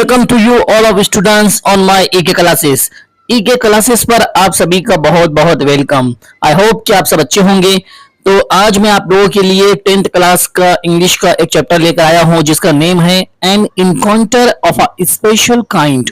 Welcome to you all of students on my EK classes. EK classes पर आप सभी का बहुत बहुत वेलकम। आई होप कि आप सब अच्छे होंगे। तो आज मैं आप लोगों के लिए 10th क्लास का इंग्लिश का एक चैप्टर लेकर आया हूं जिसका नेम है an encounter of a special kind.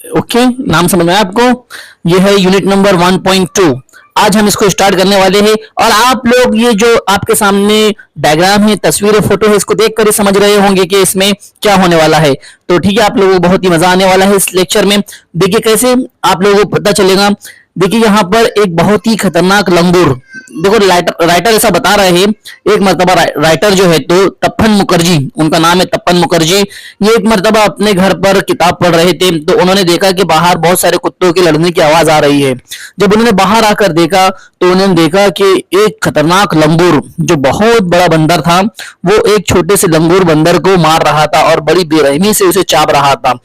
Okay, नाम समझ में आया आपको? यह है यूनिट नंबर 1.2। आज हम इसको स्टार्ट करने वाले हैं और आप लोग ये जो आपके सामने डायग्राम है, तस्वीर है, फोटो है, इसको देखकर ही समझ रहे होंगे कि इसमें क्या होने वाला है। तो ठीक है, आप लोगों को बहुत ही मजा आने वाला है इस लेक्चर में। देखिए कैसे आप लोगों को पता चलेगा। देखिए यहाँ पर एक बहुत ही खतरनाक लंगूर, देखो राइटर ऐसा बता रहे हैं। एक मर्तबा राइटर जो है तो तप्पन मुखर्जी, उनका नाम है तप्पन मुखर्जी, ये एक मर्तबा अपने घर पर किताब पढ़ रहे थे तो उन्होंने देखा कि बाहर बहुत सारे कुत्तों के लड़ने की आवाज आ रही है। जब उन्होंने बाहर आकर देखा तो उन्होंने देखा कि एक खतरनाक लंगूर जो बहुत बड़ा बंदर था वो एक छोटे से लंगूर बंदर को मार रहा था और बड़ी बेरहमी से उसे चाप रहा था।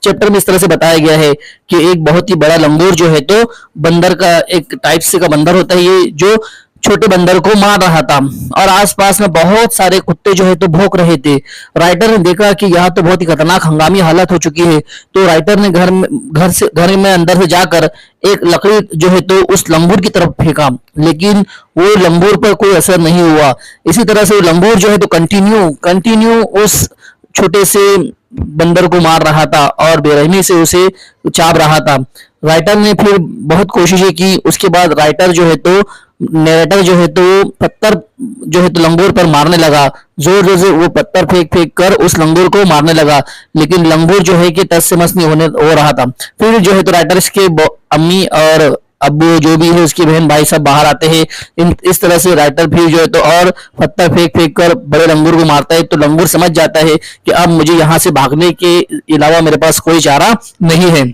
चैप्टर में इस तरह से बताया गया है कि एक बहुत ही बड़ा लंगूर जो है तो बंदर का एक टाइप से का बंदर होता है ये, जो छोटे बंदर को मार रहा था और आसपास में बहुत सारे कुत्ते जो है तो भौंक रहे थे। राइटर ने देखा कि यहाँ तो बहुत ही खतरनाक हंगामी हालत हो चुकी है, तो राइटर ने घर में अंदर से जाकर एक लकड़ी जो है तो उस लंगूर की तरफ फेंका, लेकिन वो लंगूर पर कोई असर नहीं हुआ। इसी तरह से वो लंगूर जो है तो कंटिन्यू उस छोटे से बंदर को मार रहा था और बेरहमी से उसे चाप रहा था। राइटर ने फिर बहुत कोशिशें की। उसके बाद राइटर जो है तो नरेटर जो है तो पत्थर जो है तो लंगूर पर मारने लगा। जोर जोर से वो पत्थर फेंक फेंक कर उस लंगूर को मारने लगा, लेकिन लंगूर जो है कि टस से मस नहीं हो रहा था। फिर जो है तो राइटर के अम्मी और अब्बू जो भी है उसकी बहन भाई सब बाहर आते हैं। इस तरह से राइटर फिर जो है तो और पत्थर फेंक फेंक कर बड़े लंगूर को मारता है। तो लंगूर समझ जाता है कि अब मुझे यहाँ से भागने के अलावा मेरे पास कोई चारा नहीं है।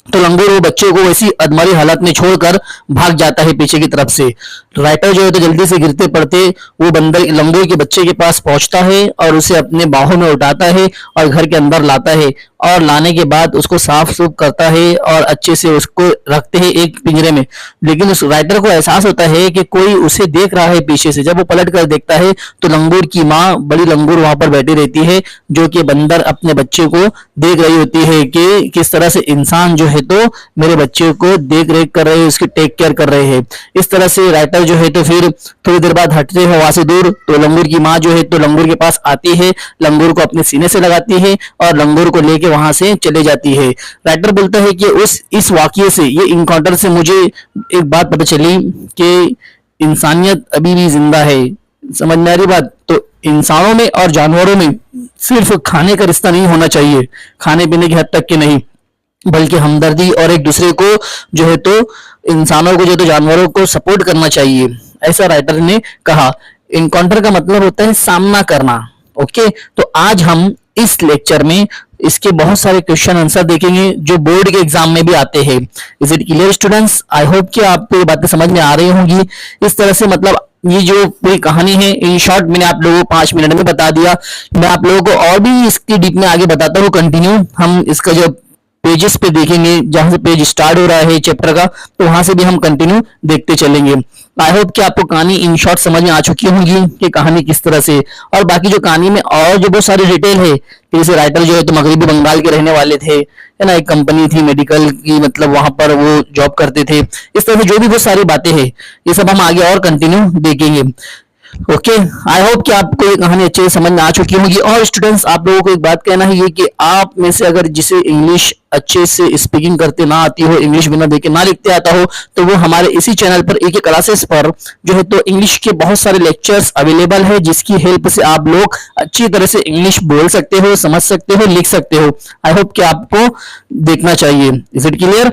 तो लंगूर वो बच्चे को ऐसी अधमरी हालत में छोड़कर भाग जाता है पीछे की तरफ से। राइटर जो है तो जल्दी से गिरते पड़ते वो बंदर लंगूर के बच्चे के पास पहुंचता है और उसे अपने बाहों में उठाता है और घर के अंदर लाता है और लाने के बाद उसको साफ सूफ करता है और अच्छे से उसको रखते हैं एक पिंजरे में। लेकिन उस राइटर को एहसास होता है कि कोई उसे देख रहा है पीछे से। जब वो पलट कर देखता है तो लंगूर की माँ बड़ी लंगूर वहां पर बैठी रहती है, जो कि बंदर अपने बच्चे को देख रही होती है कि किस तरह से इंसान जो है तो मेरे बच्चे को देख रेख कर रहे हैं, उसकी टेक केयर कर रहे हैं। इस तरह से राइटर जो है तो फिर थोड़ी देर बाद हटते हैं वहां से दूर, तो लंगूर की माँ जो है तो लंगूर के पास आती है, लंगूर को अपने सीने से लगाती है और लंगूर को लेके वहां से चले जाती है। राइटर बोलता है कि इस वाकये से, ये इनकाउंटर से मुझे एक बात पता चली कि इंसानियत अभी भी जिंदा है। समझ में आ रही बात? तो इंसानों में और जानवरों में सिर्फ खाने का रिश्ता नहीं होना चाहिए, खाने पीने की हद तक के नहीं, बल्कि हमदर्दी और एक दूसरे को जो है तो इंसानों को जो तो जानवरों को सपोर्ट करना चाहिए, ऐसा राइटर ने कहा। इनकाउंटर का मतलब होता है सामना करना। ओके, तो आज हम इस लेक्चर में इसके बहुत सारे क्वेश्चन आंसर देखेंगे जो बोर्ड के एग्जाम में भी आते हैं। Is it clear students? I hope कि आपको ये बातें समझ में आ रही होंगी। इस तरह से मतलब ये जो पूरी कहानी है इन शॉर्ट मैंने आप लोगों को 5 मिनट में बता दिया। मैं आप लोगों को और भी इसकी डीप में आगे बताता हूँ। कंटिन्यू हम इसका जो पेजेस पे देखेंगे, जहां से पेज स्टार्ट हो रहा है चैप्टर का, तो वहां से भी हम कंटिन्यू देखते चलेंगे। आई होप कि आपको कहानी इन शॉर्ट समझ में आ चुकी होंगी कि कहानी किस तरह से, और बाकी जो कहानी में और जो बहुत सारी डिटेल है, जैसे राइटर जो है तो मगरबी बंगाल के रहने वाले थे, है ना, एक कंपनी थी मेडिकल की, मतलब वहां पर वो जॉब करते थे। इस तरह से जो भी बहुत सारी बातें हैं ये सब हम आगे और कंटिन्यू देखेंगे। ओके, आई होप कि आपको ये कहानी अच्छे से समझ में आ चुकी होगी। और स्टूडेंट्स, आप लोगों को एक बात कहना है ये कि आप में से अगर जिसे इंग्लिश अच्छे से स्पीकिंग करते ना आती हो, इंग्लिश बिना देखे ना लिखते आता हो, तो वो हमारे इसी चैनल पर एक क्लासेस पर जो है तो इंग्लिश के बहुत सारे लेक्चर्स अवेलेबल है, जिसकी हेल्प से आप लोग अच्छी तरह से इंग्लिश बोल सकते हो, समझ सकते हो, लिख सकते हो। आई होप कि आपको देखना चाहिए। Is it clear?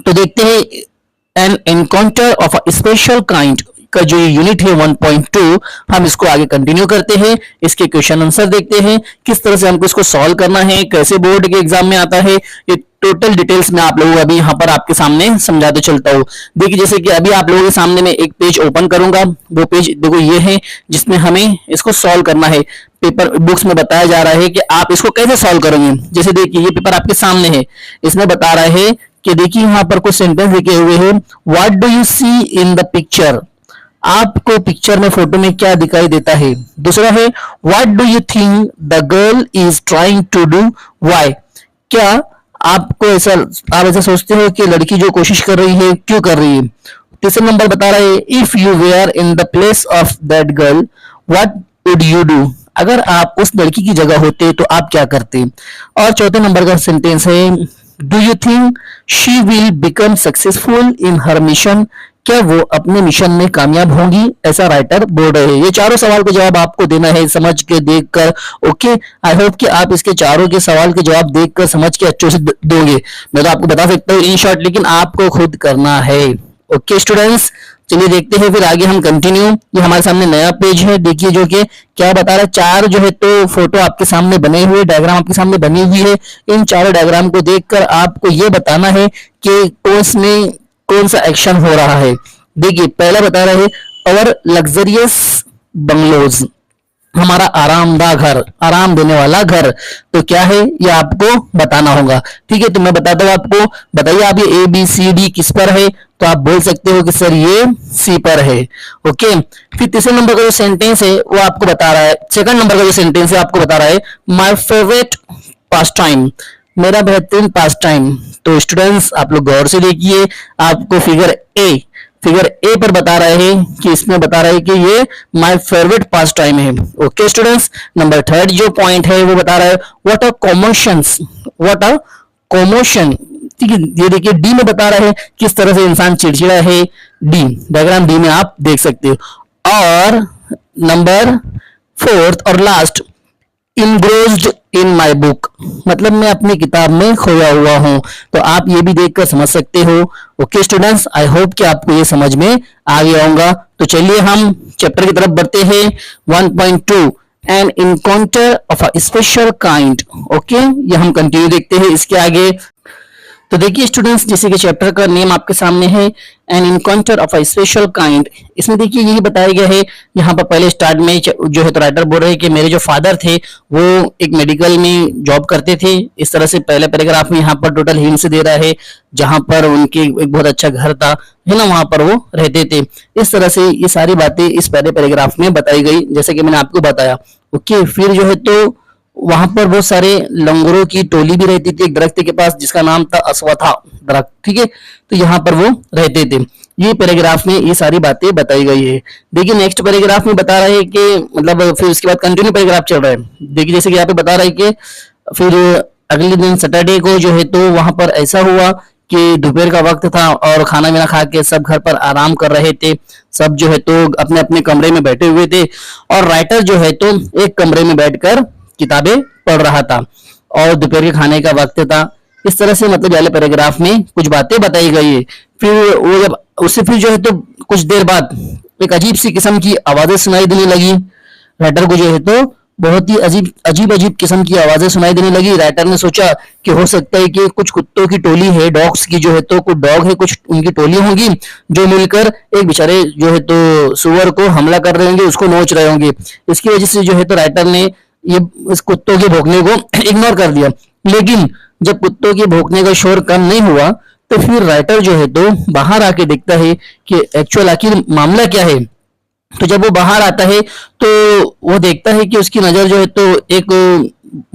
तो देखते हैं N encounter of a special kind का जो यूनिट है 1.2, हम इसको आगे कंटिन्यू करते हैं। इसके क्वेश्चन आंसर देखते हैं, किस तरह से हमको इसको सॉल्व करना है, कैसे बोर्ड के एग्जाम में आता है, ये टोटल डिटेल्स में आप लोगों को अभी यहाँ पर आपके सामने समझाते चलता हूँ। देखिए जैसे कि अभी आप लोगों के सामने मैं एक पेज ओपन करूंगा, वो पेज देखो ये है जिसमें हमें इसको सॉल्व करना है। पेपर बुक्स में बताया जा रहा है कि आप इसको कैसे सॉल्व करोगे। जैसे देखिए ये पेपर आपके सामने है, इसमें बता रहा है कि देखिए यहाँ पर कुछ सेंटेंस लिखे हुए हैं। What do you see in the picture? आपको पिक्चर में, फोटो में क्या दिखाई देता है। दूसरा है what do you think the girl is trying to do, why, क्या आपको ऐसा, आप ऐसा सोचते हो कि लड़की जो कोशिश कर रही है क्यों कर रही है। तीसरा नंबर बता रहा है if you were in the place of that girl what would you do, अगर आप उस लड़की की जगह होते तो आप क्या करते। और चौथे नंबर का सेंटेंस है do you think she will become successful in her mission, क्या वो अपने मिशन में कामयाब होंगी, ऐसा राइटर बोल रहे हैं। ये चारों सवाल का जवाब आपको देना है समझ के, देख कर। ओके, आई होप कि आप इसके चारों के सवाल के जवाब देख कर समझ के अच्छे से दोगे। मैं तो आपको बता सकता हूँ इन शॉर्ट, लेकिन आपको खुद करना है। ओके स्टूडेंट्स, चलिए देखते हैं फिर आगे हम कंटिन्यू। ये हमारे सामने नया पेज है, देखिए जो कि क्या बता रहा है। चार जो है तो फोटो आपके सामने बने हुए, डायग्राम आपके सामने बनी हुई है। इन चारों डायग्राम को देखकर आपको ये बताना है कि उसमें कौन सा एक्शन हो रहा है। देखिए पहला बता रहा है अवर लग्जरियस बंगलोज, हमारा आरामदाह घर, आराम देने वाला घर। तो क्या है ये आपको बताना होगा। ठीक है, तो मैं बताता हूँ आपको। बताइए आप ये ए बी सी डी किस पर है, तो आप बोल सकते हो कि सर ये सी पर है। ओके, फिर तीसरे नंबर का जो सेंटेंस है वो आपको बता रहा है, सेकंड नंबर का जो सेंटेंस है आपको बता रहा है माय फेवरेट पास टाइम, मेरा बेहतरीन पास टाइम। तो स्टूडेंट्स आप लोग गौर से देखिए, आपको फिगर ए पर बता रहे हैं कि इसमें बता रहा है कि ये माय फेवरेट पास टाइम है। ओके स्टूडेंट्स, नंबर थर्ड जो पॉइंट है वो बता रहा है what are commotions, what are commotion. ठीक है, ये देखिए डी में बता रहा है किस तरह से इंसान चिड़चिड़ा है। डी डायग्राम डी में आप देख सकते हो। और नंबर फोर्थ और लास्ट इनग्रोस्ड इन माई बुक, मतलब मैं अपनी किताब में खोया हुआ हूं। तो आप ये भी देखकर समझ सकते हो। ओके स्टूडेंट्स, आई होप कि आपको ये समझ में आ गया होगा। तो चलिए हम चैप्टर की तरफ बढ़ते हैं। 1.2 an encounter of a special kind. Okay, ये हम कंटिन्यू देखते हैं इसके आगे। तो देखिए स्टूडेंट्स, जैसे कि चैप्टर का नेम आपके सामने है an encounter of a special kind. इसमें देखिए यही बताया गया है। यहाँ पर पहले स्टार्ट में जो है तो राइटर बोल रहे हैं कि मेरे जो फादर थे वो एक मेडिकल में जॉब करते थे। इस तरह से पहले पैराग्राफ में यहाँ पर टोटल हिंट दे रहा है, जहां पर उनके एक बहुत अच्छा घर था, है ना, वहां पर वो रहते थे। इस तरह से ये सारी बातें इस पहले पैराग्राफ में बताई गई, जैसे कि मैंने आपको बताया। ओके, फिर जो है तो वहां पर बहुत सारे लंगूरों की टोली भी रहती थी एक दरख्त के पास जिसका नाम था अश्वत्था दरख्त। ठीक है, तो यहाँ पर वो रहते थे। ये पैराग्राफ में ये सारी बातें बताई गई है। देखिए नेक्स्ट पैराग्राफ में बता रहे हैं कि मतलब फिर उसके बाद कंटिन्यू पैराग्राफ चल रहा है। देखिए जैसे कि यहाँ पे बता रहा है कि फिर अगले दिन सैटरडे को जो है तो वहां पर ऐसा हुआ कि दोपहर का वक्त था और खाना वाना खा के सब घर पर आराम कर रहे थे। सब जो है तो अपने अपने कमरे में बैठे हुए थे और राइटर जो है तो एक कमरे में बैठकर किताबें पढ़ रहा था और दोपहर के खाने का वक्त था। इस तरह से मतलब पहले पैराग्राफ में कुछ बातें बताई गई है। फिर वो जब उससे फिर जो है तो कुछ देर बाद एक अजीब सी किस्म की आवाजें सुनाई देने लगी। राइटर को जो है तो बहुत ही अजीब अजीब किस्म की आवाजें सुनाई देने लगी। राइटर ने सोचा कि हो सकता है कि कुछ कुत्तों की टोली है, डॉग्स की जो है तो कुछ डॉग है, कुछ उनकी टोली होंगी जो मिलकर एक बेचारे जो है तो सुअर को हमला कर रहे होंगे, उसको नोच रहे होंगे। इसकी वजह से जो है तो राइटर ने ये इस कुत्तों के भौंकने को इग्नोर कर दिया। लेकिन जब कुत्तों के भौंकने का शोर कम नहीं हुआ तो फिर राइटर जो है तो बाहर आके देखता है कि एक्चुअल आखिर मामला क्या है। तो जब वो बाहर आता है तो वो देखता है कि उसकी नजर जो है तो एक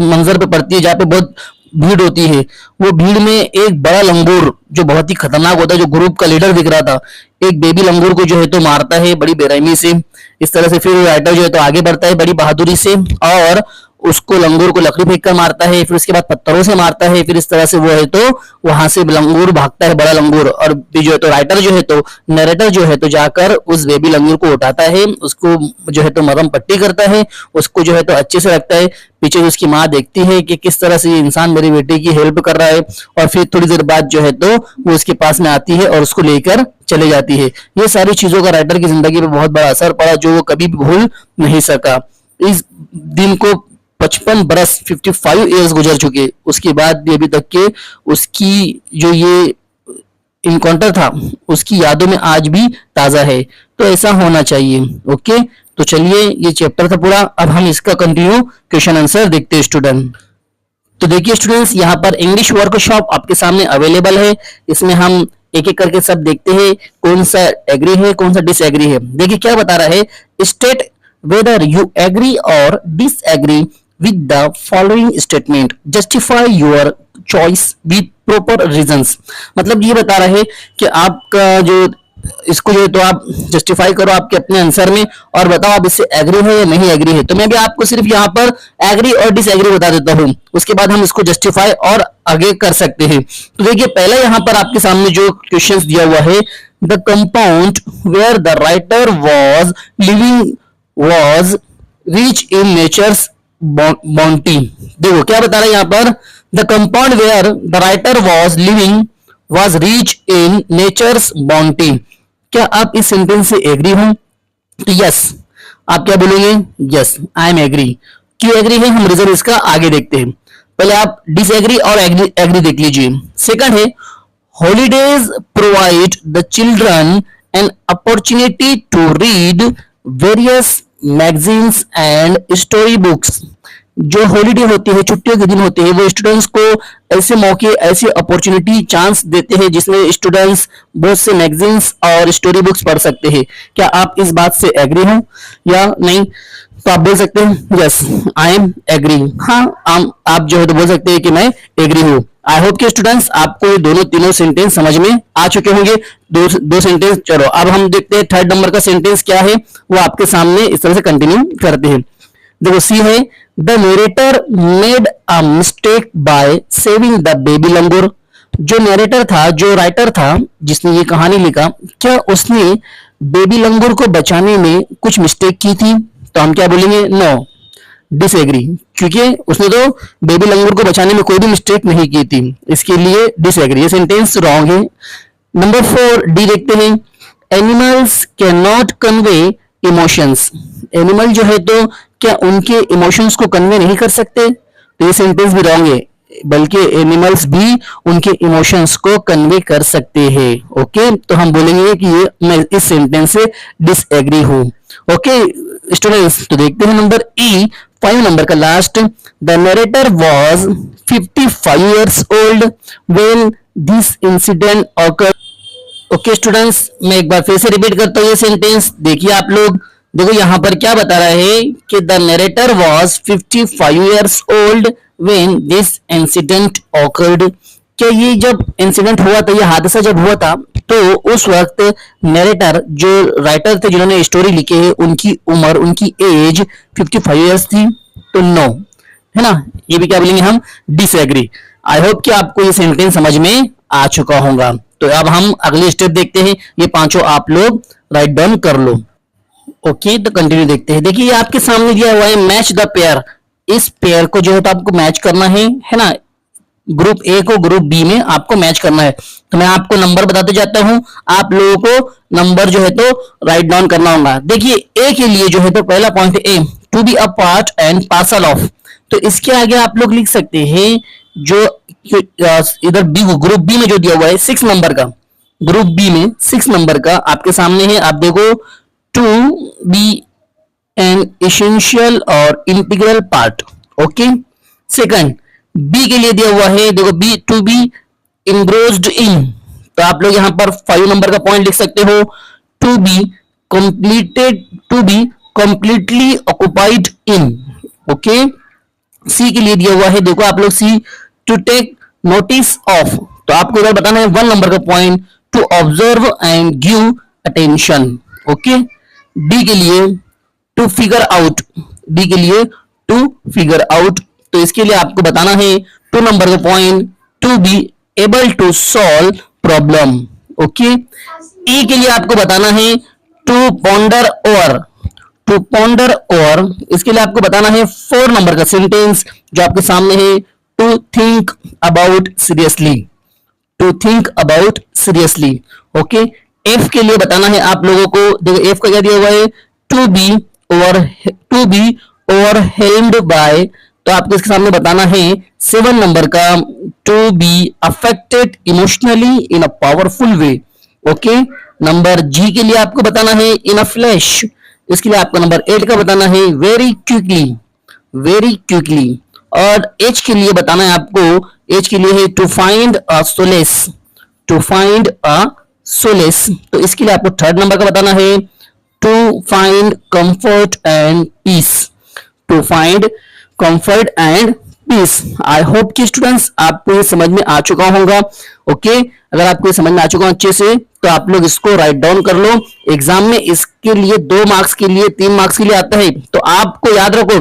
मंजर पे पड़ती है जहाँ पे बहुत भीड़ होती है। वो भीड़ में एक बड़ा लंगूर जो बहुत ही खतरनाक होता है, जो ग्रुप का लीडर दिख रहा था, एक बेबी लंगूर को जो है तो मारता है बड़ी बेरहमी से। इस तरह से फिर राइटर जो है तो आगे बढ़ता है बड़ी बहादुरी से और उसको लंगूर को लकड़ी फेंक कर मारता है। फिर उसके बाद पत्थरों से मारता है। फिर इस तरह से वो है तो वहां से लंगूर भागता है, बड़ा लंगूर। और जो है तो राइटर जो है तो नरेटर जो है तो जाकर उस बेबी लंगूर को उठाता है, उसको जो है तो मरहम पट्टी करता है, उसको जो है तो अच्छे से रखता है। पीछे उसकी माँ देखती है कि किस तरह से ये इंसान मेरी बेटी की हेल्प कर रहा है। और फिर थोड़ी देर बाद जो है तो वो उसके पास में आती है और उसको लेकर चले जाती है। ये सारी चीजों का राइटर की जिंदगी पे बहुत बड़ा असर पड़ा जो वो कभी भी भूल नहीं सका। इस दिन को 55 बरस 55 ईयर्स गुजर चुके, उसके बाद भी अभी तक के उसकी जो ये इनकाउंटर था उसकी यादों में आज भी ताजा है। तो ऐसा होना चाहिए। ओके, तो चलिए ये चैप्टर था पूरा। अब हम इसका कंटिन्यू क्वेश्चन आंसर देखते हैं स्टूडेंट। तो देखिए स्टूडेंट्स, यहाँ पर इंग्लिश वर्कशॉप आपके सामने अवेलेबल है। इसमें हम एक एक करके सब देखते हैं कौन सा एग्री है कौन सा डिसएग्री है। देखिए क्या बता रहा है, स्टेट वेदर यू एग्री और disagree with the following statement, justify your choice with proper reasons. मतलब ये बता रहा है कि आपका जो इसको जो है तो आप जस्टिफाई करो आपके अपने आंसर में और बताओ आप इससे एग्री है या नहीं एग्री है। तो मैं भी आपको सिर्फ यहाँ पर एग्री और डिसएग्री बता देता हूँ, उसके बाद हम इसको जस्टिफाई और आगे कर सकते हैं। तो देखिए पहला यहाँ पर आपके सामने जो क्वेश्चंस दिया हुआ है, the compound where the writer was living was rich in nature's bounty. देखो क्या बता रहा है यहाँ पर, the compound where the writer was living was rich in nature's bounty। क्या आप इस सेंटेंस से एग्री हो? तो यस, आप क्या बोलेंगे? Yes I am agree. क्यों एग्री है, हम रीजन इसका आगे देखते हैं। पहले आप डिसएग्री और एग्री देख लीजिए। सेकंड है, holidays provide the children an opportunity to read various magazines and story books. जो हॉलीडे होती है, छुट्टियों के दिन होते हैं, वो स्टूडेंट्स को ऐसे मौके, ऐसी अपॉर्चुनिटी, चांस देते हैं जिसमें स्टूडेंट्स बहुत से मैगजीन्स और स्टोरी बुक्स पढ़ सकते हैं। क्या आप इस बात से एग्री हो या नहीं? तो आप बोल सकते हैं यस आई एम एग्री। हाँ, आप जो है तो बोल सकते हैं कि मैं एग्री हूँ। आई होप कि स्टूडेंट्स आपको ये दोनों तीनों सेंटेंस समझ में आ चुके होंगे। दो सेंटेंस। चलो अब हम देखते हैं थर्ड नंबर का सेंटेंस क्या है, वो आपके सामने इस तरह से कंटिन्यू करते हैं। देखो सी है, the narrator made a mistake by saving the baby लंगूर। जो नरेटर था, जो राइटर था जिसने ये कहानी लिखा, क्या उसने बेबी लंगूर को बचाने में कुछ मिस्टेक की थी? तो हम क्या बोलेंगे? नो, डिसएग्री, क्योंकि उसने तो बेबी लंगूर को बचाने में कोई भी मिस्टेक नहीं की थी, इसके लिए डिसएग्री। ये सेंटेंस रॉन्ग है। नंबर 4 डी देखते हैं, animals can not convey emotions. Animal जो है तो क्या उनके इमोशंस को कन्वे नहीं कर सकते? तो ये सेंटेंस भी रॉन्ग है, बल्कि एनिमल्स भी उनके इमोशंस को कन्वे कर सकते हैं। ओके, तो हम बोलेंगे कि ये मैं इस सेंटेंस से डिसएग्री हूं। ओके स्टूडेंट्स, तो देखते हैं नंबर ई, 5 नंबर का last, the narrator was 55 years old when this incident occurred। Okay students, मैं एक बार फिर से रिपीट करता हूँ ये सेंटेंस। देखिए आप लोग, देखो यहाँ पर क्या बता रहा है कि the narrator was 55 years old when this incident occurred। क्या ये जब इंसिडेंट हुआ था, ये हादसा जब हुआ था, तो उस वक्त नरेटर जो राइटर थे जिन्होंने स्टोरी लिखी है, उनकी उम्र, उनकी एज 55 years थी? तो नो, है ना। ये भी क्या बोलेंगे हम? डिसएग्री। आई होप कि आपको ये सेंटेंस समझ में आ चुका होगा। तो अब हम अगले स्टेप देखते हैं, ये पांचों आप लोग राइट डाउन कर लो। ओके, तो कंटिन्यू देखते हैं। देखिए आपके सामने दिया हुआ है मैच द पेयर। इस पेयर को जो है तो आपको मैच करना है ना। ग्रुप ए को ग्रुप बी में आपको मैच करना है। तो मैं आपको नंबर बताते जाता हूं, आप लोगों को नंबर जो है तो राइट डाउन करना होगा। देखिए ए के लिए जो है तो पहला point A, to be a part and parcel of. तो इसके आगे आप लोग लिख सकते हैं जो इधर बी, ग्रुप बी में जो दिया हुआ है 6 नंबर का, ग्रुप बी में 6 नंबर का आपके सामने है। आप देखो, टू बी एन एसेंशियल और integral part. Okay, second B के लिए दिया हुआ है, देखो B, to be engrossed in. तो आप लोग यहां पर 5 नंबर का पॉइंट लिख सकते हो, to be completed, to be completely occupied in. Okay, C के लिए दिया हुआ है, देखो आप लोग C, to take notice of. तो आपको इधर बताना है 1 नंबर का point, to observe and give attention. Okay, D के लिए टू फिगर आउट, डी के लिए टू फिगर आउट। तो इसके लिए आपको बताना है 2 नंबर का point, to be able to solve problem. Okay, E के लिए आपको बताना है to ponder over, to ponder over. इसके लिए आपको बताना है 4 नंबर का सेंटेंस जो आपके सामने है, to think about seriously, to think about seriously. Okay, F के लिए बताना है आप लोगों को, देखो एफ का क्या दिया हुआ है, टू बी ओवरहेल्म्ड बाय। तो आपको इसके सामने बताना है 7 नंबर का, to be affected emotionally in a powerful way. Okay, number G के लिए आपको बताना है इन अ फ्लैश। इसके लिए आपको नंबर 8 का बताना है वेरी क्विकली, वेरी क्विकली। और एच के लिए बताना है आपको, एच के लिए है to find a solace, to find a solace, तो इसके लिए आपको थर्ड नंबर का बताना है, to find comfort and peace, to find comfort and peace. I hope कि स्टूडेंट्स आपको ये समझ में आ चुका होगा। ओके, अगर आपको ये समझ में आ चुका अच्छे से तो आप लोग इसको राइट डाउन कर लो। एग्जाम में इसके लिए 2 मार्क्स के लिए 3 मार्क्स के लिए आता है, तो आपको याद रखो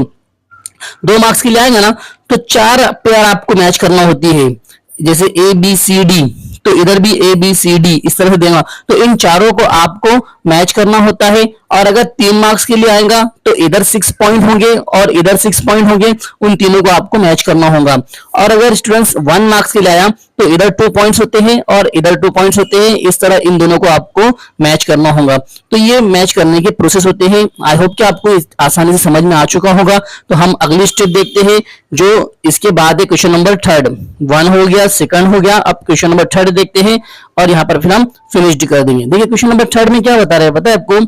2 मार्क्स के लिए आएगा ना तो 4 पेयर आपको मैच करना होती है, जैसे ए बी सी डी, तो इधर भी ए बी सी डी इस तरह से देगा, तो इन चारों को आपको मैच करना होता है। और अगर 3 मार्क्स के लिए आएगा तो इधर 6 पॉइंट होंगे और इधर 6 पॉइंट होंगे, उन तीनों को आपको मैच करना होगा। और अगर स्टूडेंट्स 1 मार्क्स के लिए आया तो इधर 2 पॉइंट्स होते हैं और इधर 2 पॉइंट्स होते हैं, इस तरह इन दोनों को आपको मैच करना होगा। तो ये मैच करने के प्रोसेस होते हैं। आई होप कि आपको आसानी से समझ में आ चुका होगा। तो हम अगली स्टेप देखते हैं, जो इसके बाद है क्वेश्चन नंबर थर्ड। 1 हो गया, सेकंड हो गया, अब क्वेश्चन नंबर थर्ड देखते हैं और यहाँ पर फिर हम फिनिश्ड कर देंगे। देखिए क्वेश्चन नंबर थर्ड में क्या बता रहे हैं, पता है आपको,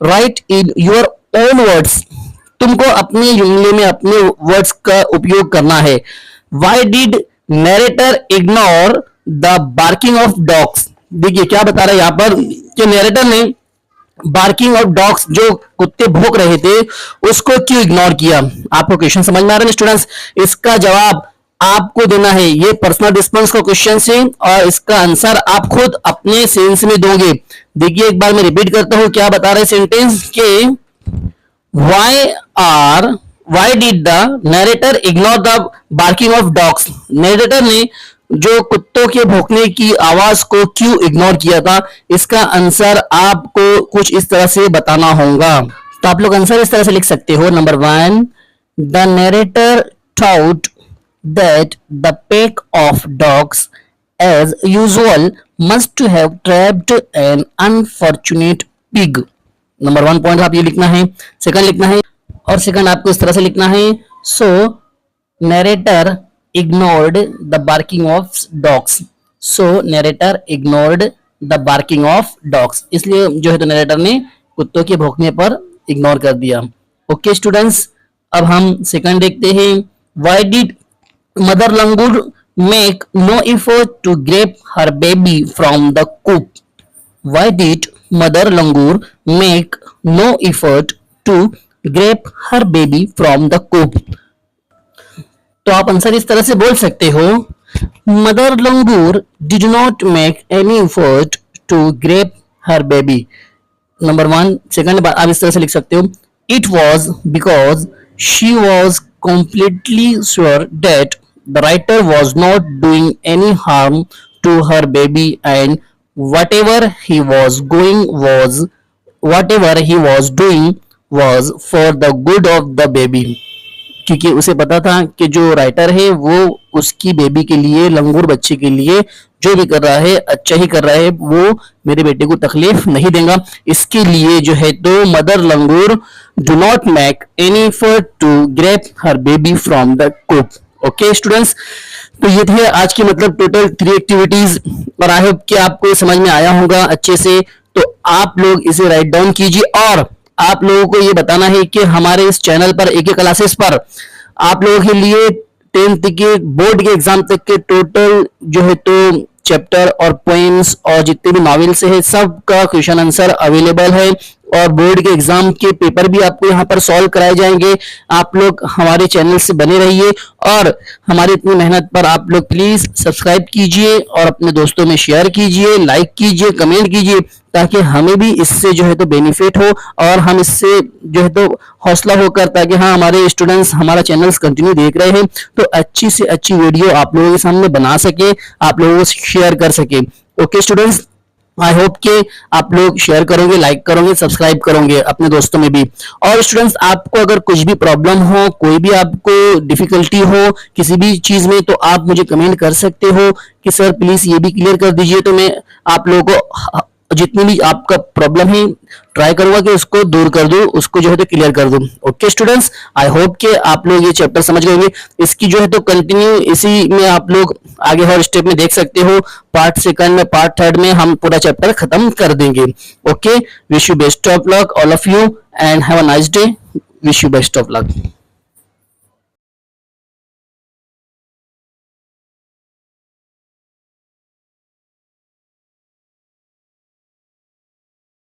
right in your own words, तुमको अपने जुमले में अपने वर्ड्स का उपयोग करना है। Why did narrator ignore the barking of dogs, देखिए क्या बता रहा है यहाँ पर कि नरेटर ने बार्किंग ऑफ डॉग्स, जो कुत्ते भौंक रहे थे, उसको क्यों इग्नोर किया। आपको क्वेश्चन समझ में आ रहा है स्टूडेंट्स, इसका जवाब आपको देना है। ये पर्सनल रिस्पांस का क्वेश्चन है और इसका आंसर आप खुद अपने सेंस में दोगे। देखिए एक बार मैं रिपीट करता हूं, क्या बता रहे सेंटेंस के, why did the narrator ignore the barking of dogs, narrator ने जो कुत्तों के भौंकने की आवाज को क्यों इग्नोर किया था, इसका आंसर आपको कुछ इस तरह से बताना होगा। तो आप लोग आंसर इस तरह से लिख सकते हो, number 1, the narrator thought that the pack of dogs as usual must have trapped an unfortunate pig। Number 1 point आप ये लिखना है। सेकंड लिखना है, और सेकंड आपको इस तरह से लिखना है, so narrator ignored the barking of dogs, so narrator ignored the barking of dogs, इसलिए जो है तो नरेटर ने कुत्तों के भौंकने पर इग्नोर कर दिया। ओके स्टूडेंट्स, अब हम सेकंड देखते हैं, why did Mother Langur make no effort to grab her baby from the coop? Why did Mother Langur make no effort to grab her baby from the coop? तो आप answer इस तरह से बोल सकते हो, Mother Langur did not make any effort to grab her baby। Number 1, second आप इस तरह से लिख सकते हो, It was because she was completely sure that the writer was not doing any harm to her baby and whatever he was doing was for the good of the baby। क्योंकि उसे पता था कि जो राइटर है वो उसकी baby के लिए, लंगूर बच्चे के लिए जो भी कर रहा है अच्छा ही कर रहा है, वो मेरे बेटे को तकलीफ नहीं देगा। इसके लिए जो है तो mother langur do not make any effort to grab her baby from the coop. Okay students, तो ये थे आज की मतलब टोटल 3 एक्टिविटीज, और आई होप कि आपको समझ में आया होगा अच्छे से। तो आप लोग इसे राइट डाउन कीजिए, और आप लोगों को ये बताना है कि हमारे इस चैनल पर एक क्लासेस पर आप लोगों के लिए 10th के बोर्ड के एग्जाम तक के टोटल जो है तो चैप्टर और पोएम्स और जितने भी नॉवेल्स है सबका क्वेश्चन आंसर अवेलेबल है, और बोर्ड के एग्जाम के पेपर भी आपको यहाँ पर सॉल्व कराए जाएंगे। आप लोग हमारे चैनल से बने रहिए, और हमारी इतनी मेहनत पर आप लोग प्लीज सब्सक्राइब कीजिए और अपने दोस्तों में शेयर कीजिए, लाइक कीजिए, कमेंट कीजिए, ताकि हमें भी इससे जो है तो बेनिफिट हो और हम इससे जो है तो हौसला होकर, ताकि हाँ हमारे स्टूडेंट्स हमारा चैनल कंटिन्यू देख रहे हैं तो अच्छी से अच्छी वीडियो आप लोगों के सामने बना सके, आप लोगों को शेयर कर सके। ओके स्टूडेंट्स, आई होप कि आप लोग शेयर करोगे, लाइक करोगे, सब्सक्राइब करोगे अपने दोस्तों में भी। और स्टूडेंट्स, आपको अगर कुछ भी प्रॉब्लम हो, कोई भी आपको डिफिकल्टी हो किसी भी चीज में, तो आप मुझे कमेंट कर सकते हो कि सर प्लीज ये भी क्लियर कर दीजिए, तो मैं आप लोगों को जितनी भी आपका प्रॉब्लम है ट्राई करूंगा कि उसको दूर कर दूं, उसको जो है तो क्लियर कर दूं। ओके स्टूडेंट्स, आई होप कि आप लोग ये चैप्टर समझ गए होंगे। इसकी जो है तो कंटिन्यू इसी में आप लोग आगे हर स्टेप में देख सकते हो। पार्ट सेकंड में, पार्ट थर्ड में हम पूरा चैप्टर खत्म कर देंगे। Okay, wish you best of luck all of you and have a nice day. Wish you best of luck.